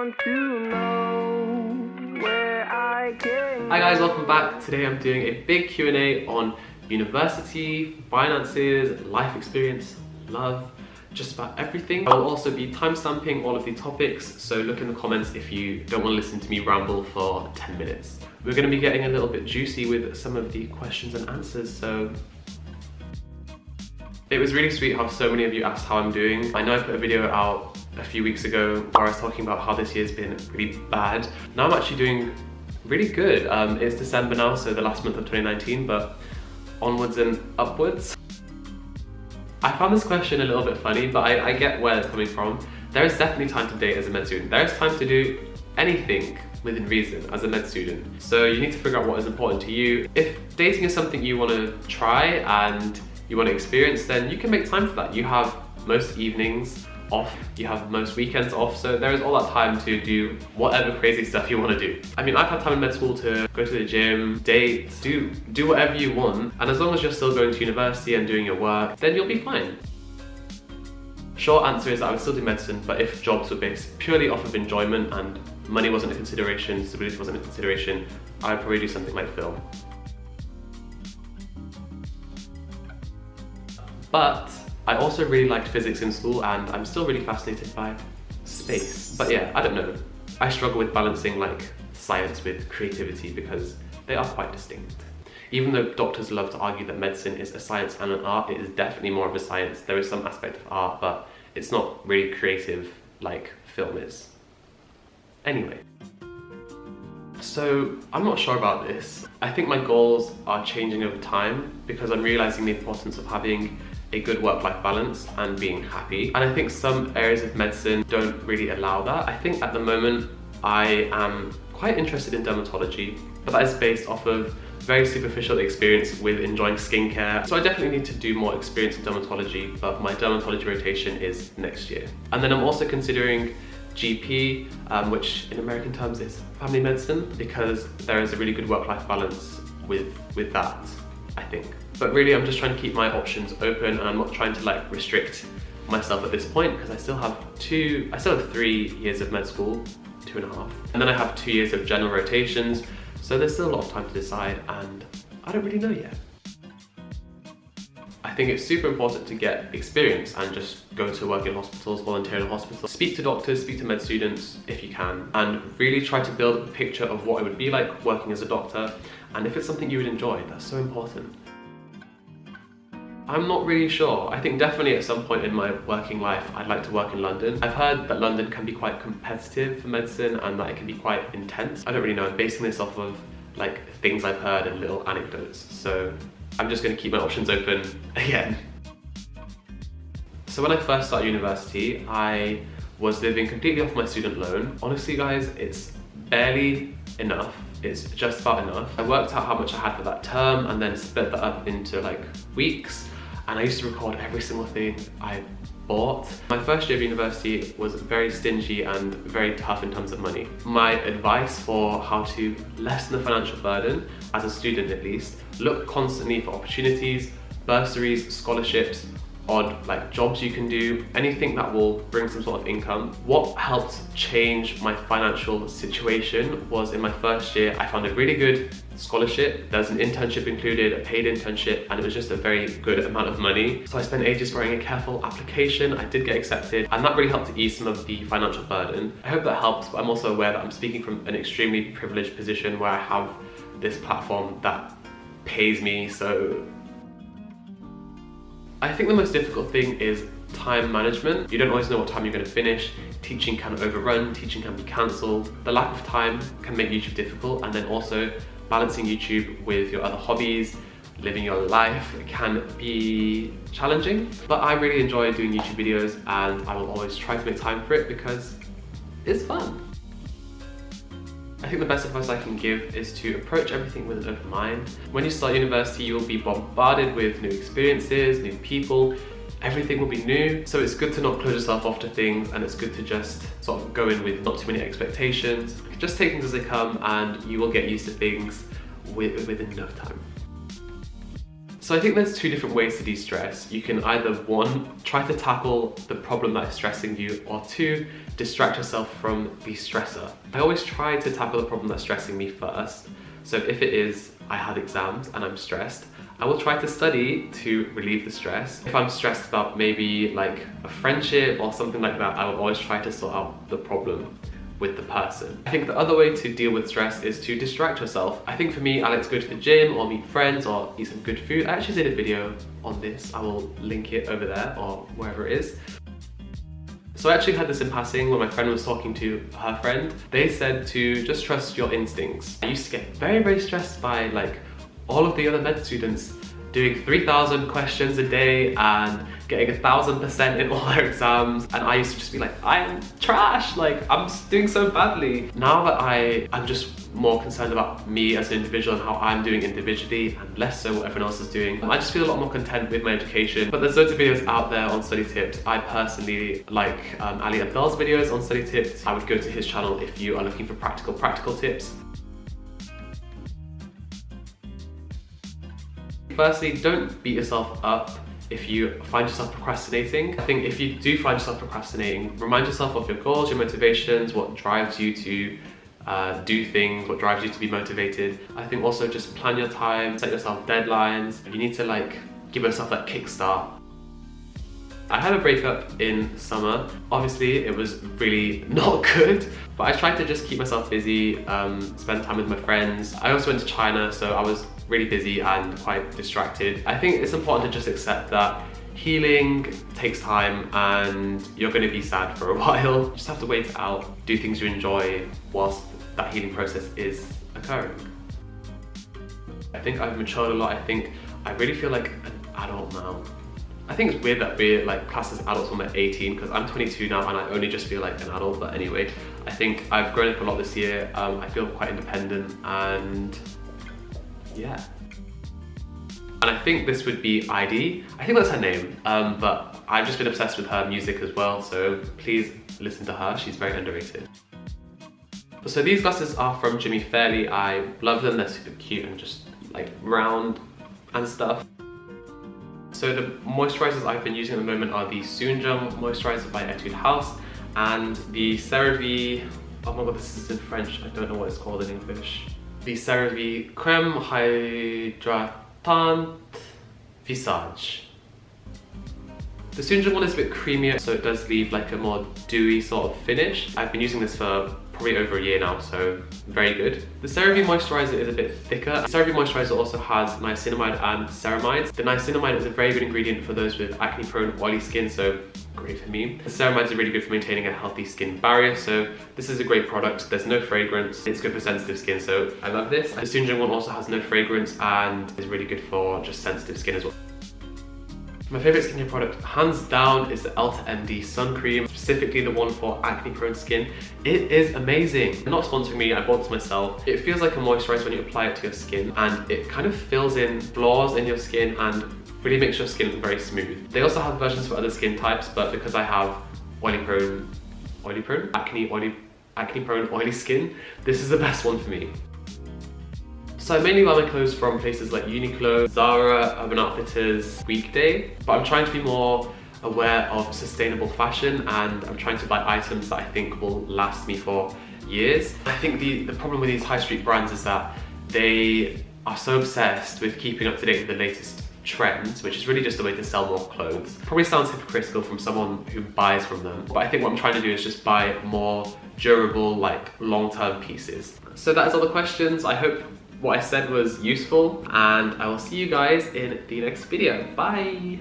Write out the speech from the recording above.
want to know where I can. Hi guys, welcome back. Today I'm doing a big Q&A on university, finances, life experience, love, just about everything. I will also be timestamping all of the topics, so look in the comments if you don't want to listen to me ramble for 10 minutes. We're going to be getting a little bit juicy with some of the questions and answers, so it was really sweet how so many of you asked how I'm doing. I know I put a video out a few weeks ago where I was talking about how this year's been really bad. Now I'm actually doing really good. It's December now, so the last month of 2019, but onwards and upwards. I found this question a little bit funny, but I get where it's coming from. There is definitely time to date as a med student. There is time to do anything within reason as a med student. So you need to figure out what is important to you. If dating is something you want to try and you want to experience, then you can make time for that. You have most evenings off, you have most weekends off, so there is all that time to do whatever crazy stuff you want to do. I mean, I've had time in med school to go to the gym, date, do whatever you want, and as long as you're still going to university and doing your work, then you'll be fine. Short answer is that I would still do medicine, but if jobs were based purely off of enjoyment and money wasn't a consideration, stability wasn't a consideration, I'd probably do something like film. But I also really liked physics in school, and I'm still really fascinated by space. But yeah, I don't know. I struggle with balancing like science with creativity because they are quite distinct. Even though doctors love to argue that medicine is a science and an art, it is definitely more of a science. There is some aspect of art, but it's not really creative like film is. Anyway. So I'm not sure about this. I think my goals are changing over time because I'm realizing the importance of having a good work-life balance and being happy. And I think some areas of medicine don't really allow that. I think at the moment I am quite interested in dermatology, but that is based off of very superficial experience with enjoying skincare. So I definitely need to do more experience in dermatology, but my dermatology rotation is next year. And then I'm also considering GP, which in American terms is family medicine, because there is a really good work-life balance with that, I think. But really I'm just trying to keep my options open, and I'm not trying to like restrict myself at this point because I still have 3 years of med school, 2.5. And then I have 2 years of general rotations, so there's still a lot of time to decide, and I don't really know yet. I think it's super important to get experience and just go to work in hospitals, volunteer in hospitals, speak to doctors, speak to med students if you can, and really try to build a picture of what it would be like working as a doctor, and if it's something you would enjoy, that's so important. I'm not really sure. I think definitely at some point in my working life I'd like to work in London. I've heard that London can be quite competitive for medicine and that it can be quite intense. I don't really know, I'm basing this off of like things I've heard and little anecdotes, so I'm just going to keep my options open again. So when I first started university, I was living completely off my student loan. Honestly guys, it's barely enough. It's just about enough. I worked out how much I had for that term and then split that up into like weeks, and I used to record every single thing I bought. My first year of university was very stingy and very tough in terms of money. My advice for how to lessen the financial burden, as a student at least, look constantly for opportunities, bursaries, scholarships, odd like jobs you can do, anything that will bring some sort of income. What helped change my financial situation was in my first year I found a really good scholarship. There's an internship included, a paid internship, and it was just a very good amount of money. So I spent ages writing a careful application. I did get accepted, and that really helped to ease some of the financial burden. I hope that helps, but I'm also aware that I'm speaking from an extremely privileged position where I have this platform that pays me, so I think the most difficult thing is time management. You don't always know what time you're going to finish. Teaching can overrun, teaching can be cancelled. The lack of time can make YouTube difficult, and then also balancing YouTube with your other hobbies, living your life can be challenging. But I really enjoy doing YouTube videos, and I will always try to make time for it because it's fun. I think the best advice I can give is to approach everything with an open mind. When you start university, you'll be bombarded with new experiences, new people, everything will be new. So it's good to not close yourself off to things, and it's good to just sort of go in with not too many expectations. Just take things as they come, and you will get used to things within no time. So So I think there's two different ways to de-stress. You can either, one, try to tackle the problem that is stressing you, or two, distract yourself from the stressor. I always try to tackle the problem that's stressing me first. So if it is, I had exams and I'm stressed, I will try to study to relieve the stress. If I'm stressed about maybe like a friendship or something like that, I will always try to sort out the problem with the person. I think the other way to deal with stress is to distract yourself. I think for me, I like to go to the gym or meet friends or eat some good food. I actually did a video on this. I will link it over there or wherever it is. So I actually had this in passing when my friend was talking to her friend. They said to just trust your instincts. I used to get very, very stressed by like all of the other med students doing 3,000 questions a day and getting 1,000% in all their exams, and I used to just be like, I am trash, like I'm doing so badly. Now that I'm just more concerned about me as an individual and how I'm doing individually and less so what everyone else is doing, I just feel a lot more content with my education. But there's loads of videos out there on study tips. I personally like Ali Abdal's videos on study tips. I would go to his channel if you are looking for practical tips. Firstly, don't beat yourself up if you find yourself procrastinating. I think if you do find yourself procrastinating, remind yourself of your goals, your motivations, what drives you to do things, what drives you to be motivated. I think also just plan your time, set yourself deadlines. You need to like give yourself that kickstart. I had a breakup in summer. Obviously, it was really not good, but I tried to just keep myself busy, spend time with my friends. I also went to China, so I was really busy and quite distracted. I think it's important to just accept that healing takes time and you're going to be sad for a while. You just have to wait it out, do things you enjoy whilst that healing process is occurring. I think I've matured a lot. I think I really feel like an adult now. I think it's weird that we're like classed as adults when we're 18, because I'm 22 now and I only just feel like an adult. But anyway, I think I've grown up a lot this year. I feel quite independent and yeah. And I think this would be ID. I think that's her name, but I've just been obsessed with her music as well, so please listen to her. She's very underrated. So these glasses are from Jimmy Fairley. I love them. They're super cute and just like round and stuff. So the moisturisers I've been using at the moment are the Jung moisturiser by Etude House and the CeraVe, oh my god, this is in French, I don't know what it's called in English. The CeraVe Crème Hydratante Visage. The Jung one is a bit creamier, so it does leave like a more dewy sort of finish. I've been using this for probably over a year now, so very good. The CeraVe moisturiser is a bit thicker. The CeraVe moisturiser also has niacinamide and ceramides. The niacinamide is a very good ingredient for those with acne-prone, oily skin, so great for me. The ceramides are really good for maintaining a healthy skin barrier, so this is a great product. There's no fragrance. It's good for sensitive skin, so I love this. The Jung one also has no fragrance and is really good for just sensitive skin as well. My favourite skincare product, hands down, is the EltaMD sun cream, specifically the one for acne-prone skin. It is amazing. They're not sponsoring me, I bought this myself. It feels like a moisturiser when you apply it to your skin, and it kind of fills in flaws in your skin and really makes your skin very smooth. They also have versions for other skin types, but because I have acne-prone, oily skin, this is the best one for me. So I mainly buy my clothes from places like Uniqlo, Zara, Urban Outfitters, Weekday, but I'm trying to be more aware of sustainable fashion and I'm trying to buy items that I think will last me for years. I think the problem with these high street brands is that they are so obsessed with keeping up to date with the latest trends, which is really just a way to sell more clothes. Probably sounds hypocritical from someone who buys from them, but I think what I'm trying to do is just buy more durable, like long-term pieces. So that is all the questions. I hope what I said was useful and I will see you guys in the next video. Bye!